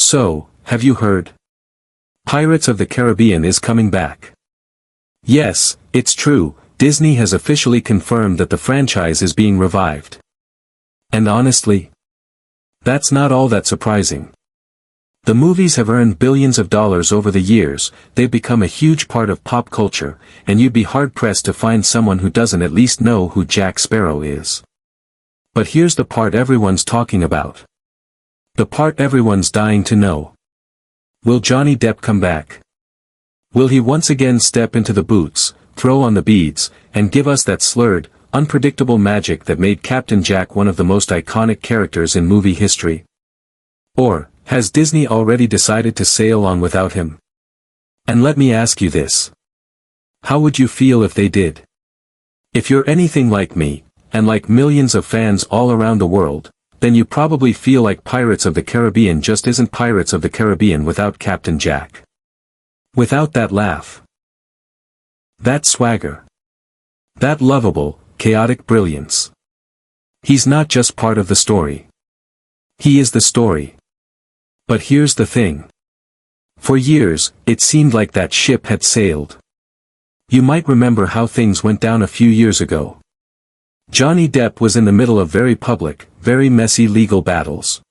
So, have you heard? Pirates of the Caribbean is coming back. Yes, it's true, Disney has officially confirmed that the franchise is being revived. And honestly, that's not all that surprising. The movies have earned billions of dollars over the years, they've become a huge part of pop culture, and you'd be hard-pressed to find someone who doesn't at least know who Jack Sparrow is. But here's the part everyone's talking about. The part everyone's dying to know. Will Johnny Depp come back? Will he once again step into the boots, throw on the beads, and give us that slurred, unpredictable magic that made Captain Jack one of the most iconic characters in movie history? Or, has Disney already decided to sail on without him? And let me ask you this. How would you feel if they did? If you're anything like me, and like millions of fans all around the world, then you probably feel like Pirates of the Caribbean just isn't Pirates of the Caribbean without Captain Jack. Without that laugh. That swagger. That lovable, chaotic brilliance. He's not just part of the story. He is the story. But here's the thing. For years, it seemed like that ship had sailed. You might remember how things went down a few years ago. Johnny Depp was in the middle of very public, very messy legal battles.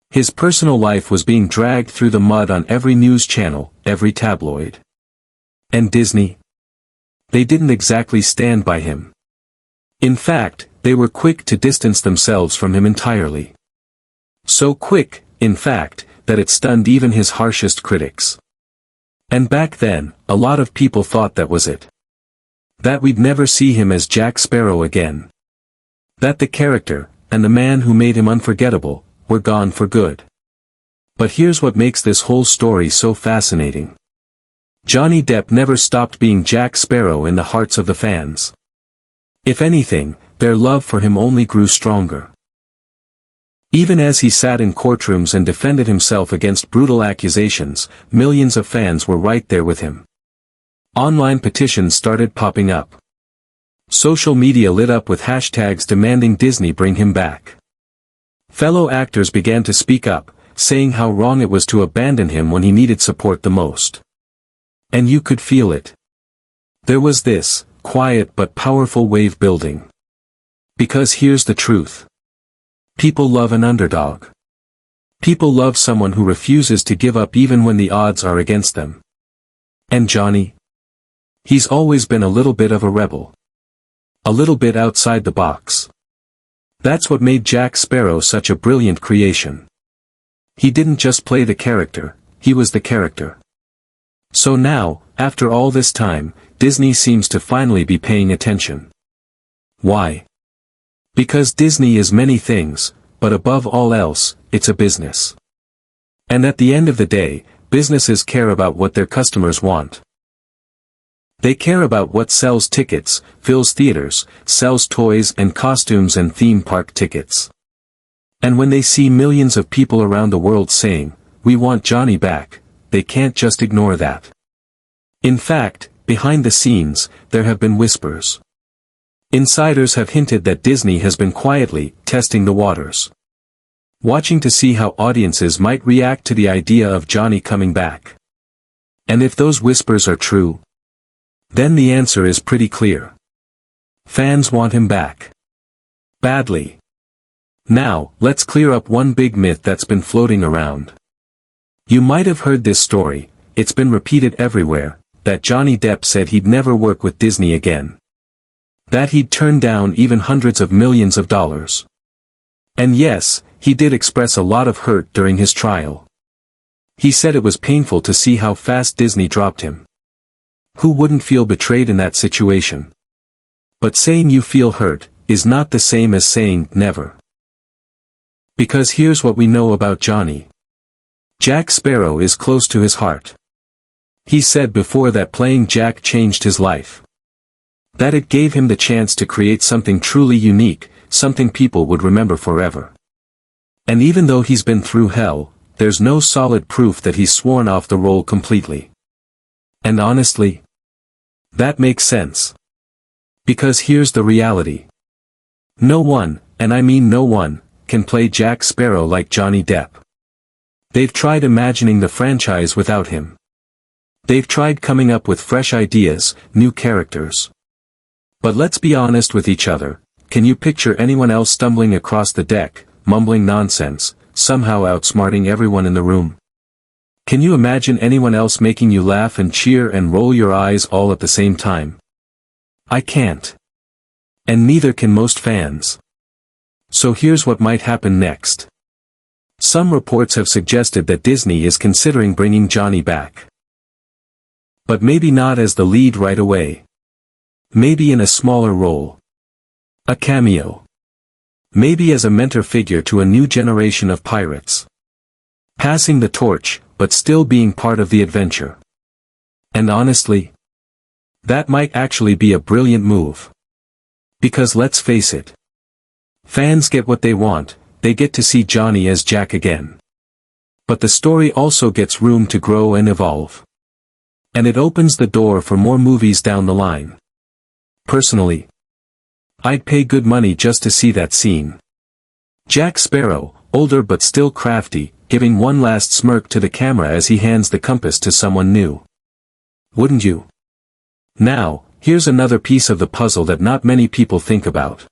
His personal life was being dragged through the mud on every news channel, every tabloid. And Disney? They didn't exactly stand by him. In fact, they were quick to distance themselves from him entirely. So quick, in fact, that it stunned even his harshest critics. And back then, a lot of people thought that was it. That we'd never see him as Jack Sparrow again. That the character, and the man who made him unforgettable, were gone for good. But here's what makes this whole story so fascinating. Johnny Depp never stopped being Jack Sparrow in the hearts of the fans. If anything, their love for him only grew stronger. Even as he sat in courtrooms and defended himself against brutal accusations, millions of fans were right there with him. Online petitions started popping up. Social media lit up with hashtags demanding Disney bring him back. Fellow actors began to speak up, saying how wrong it was to abandon him when he needed support the most. And you could feel it. There was this, quiet but powerful wave building. Because here's the truth. People love an underdog. People love someone who refuses to give up even when the odds are against them. And Johnny? He's always been a little bit of a rebel. A little bit outside the box. That's what made Jack Sparrow such a brilliant creation. He didn't just play the character, he was the character. So now, after all this time, Disney seems to finally be paying attention. Why? Because Disney is many things, but above all else, it's a business. And at the end of the day, businesses care about what their customers want. They care about what sells tickets, fills theaters, sells toys and costumes and theme park tickets. And when they see millions of people around the world saying, "We want Johnny back," they can't just ignore that. In fact, behind the scenes, there have been whispers. Insiders have hinted that Disney has been quietly testing the waters. Watching to see how audiences might react to the idea of Johnny coming back. And if those whispers are true, then the answer is pretty clear. Fans want him back. Badly. Now, let's clear up one big myth that's been floating around. You might have heard this story, it's been repeated everywhere, that Johnny Depp said he'd never work with Disney again. That he'd turn down even hundreds of millions of dollars. And yes, he did express a lot of hurt during his trial. He said it was painful to see how fast Disney dropped him. Who wouldn't feel betrayed in that situation? But saying you feel hurt is not the same as saying never. Because here's what we know about Johnny. Jack Sparrow is close to his heart. He said before that playing Jack changed his life. That it gave him the chance to create something truly unique, something people would remember forever. And even though he's been through hell, there's no solid proof that he's sworn off the role completely. And honestly, that makes sense. Because here's the reality. No one, and I mean no one, can play Jack Sparrow like Johnny Depp. They've tried imagining the franchise without him. They've tried coming up with fresh ideas, new characters. But let's be honest with each other, can you picture anyone else stumbling across the deck, mumbling nonsense, somehow outsmarting everyone in the room? Can you imagine anyone else making you laugh and cheer and roll your eyes all at the same time? I can't. And neither can most fans. So here's what might happen next. Some reports have suggested that Disney is considering bringing Johnny back. But maybe not as the lead right away. Maybe in a smaller role. A cameo. Maybe as a mentor figure to a new generation of pirates. Passing the torch, but still being part of the adventure. And honestly, that might actually be a brilliant move. Because let's face it. Fans get what they want, they get to see Johnny as Jack again. But the story also gets room to grow and evolve. And it opens the door for more movies down the line. Personally, I'd pay good money just to see that scene. Jack Sparrow, older but still crafty, giving one last smirk to the camera as he hands the compass to someone new. Wouldn't you? Now, here's another piece of the puzzle that not many people think about.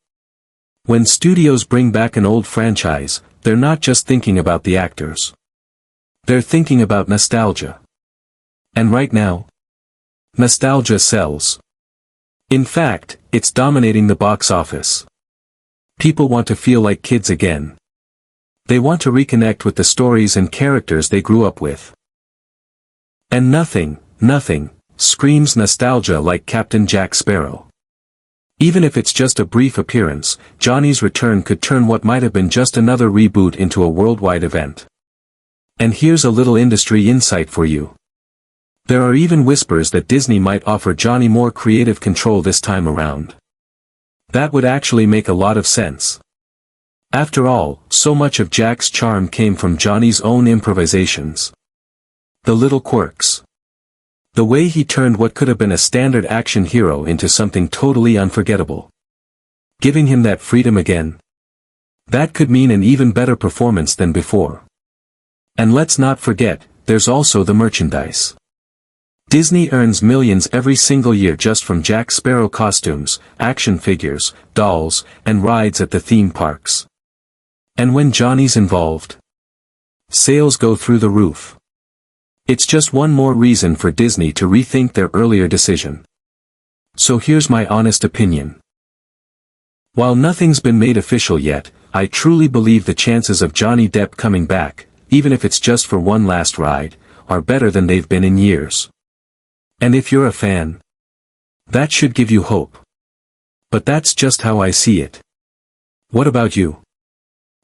When studios bring back an old franchise, they're not just thinking about the actors. They're thinking about nostalgia. And right now, nostalgia sells. In fact, it's dominating the box office. People want to feel like kids again. They want to reconnect with the stories and characters they grew up with. And nothing screams nostalgia like Captain Jack Sparrow. Even if it's just a brief appearance, Johnny's return could turn what might have been just another reboot into a worldwide event. And here's a little industry insight for you. There are even whispers that Disney might offer Johnny more creative control this time around. That would actually make a lot of sense. After all, so much of Jack's charm came from Johnny's own improvisations. The little quirks. The way he turned what could have been a standard action hero into something totally unforgettable. Giving him that freedom again. That could mean an even better performance than before. And let's not forget, there's also the merchandise. Disney earns millions every single year just from Jack Sparrow costumes, action figures, dolls, and rides at the theme parks. And when Johnny's involved, sales go through the roof. It's just one more reason for Disney to rethink their earlier decision. So here's my honest opinion. While nothing's been made official yet, I truly believe the chances of Johnny Depp coming back, even if it's just for one last ride, are better than they've been in years. And if you're a fan, that should give you hope. But that's just how I see it. What about you?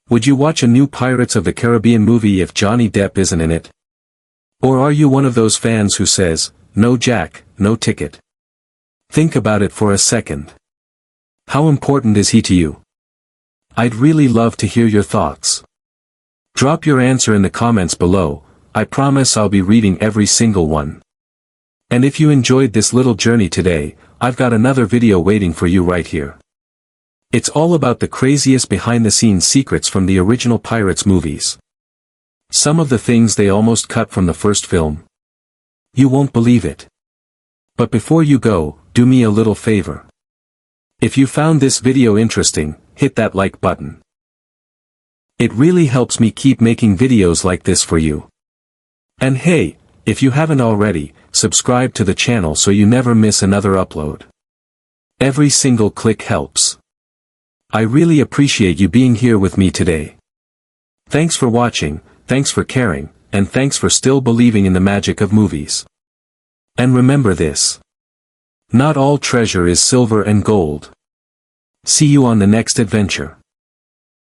Would you watch a new Pirates of the Caribbean movie if Johnny Depp isn't in it? Or are you one of those fans who says, no Jack, no ticket? Think about it for a second. How important is he to you? I'd really love to hear your thoughts. Drop your answer in the comments below, I promise I'll be reading every single one. And if you enjoyed this little journey today, I've got another video waiting for you right here. It's all about the craziest behind-the-scenes secrets from the original Pirates movies. Some of the things they almost cut from the first film. You won't believe it. But before you go, do me a little favor. If you found this video interesting, hit that like button. It really helps me keep making videos like this for you. And hey, if you haven't already, subscribe to the channel so you never miss another upload. Every single click helps. I really appreciate you being here with me today. Thanks for watching, thanks for caring, and thanks for still believing in the magic of movies. And remember this. Not all treasure is silver and gold. See you on the next adventure.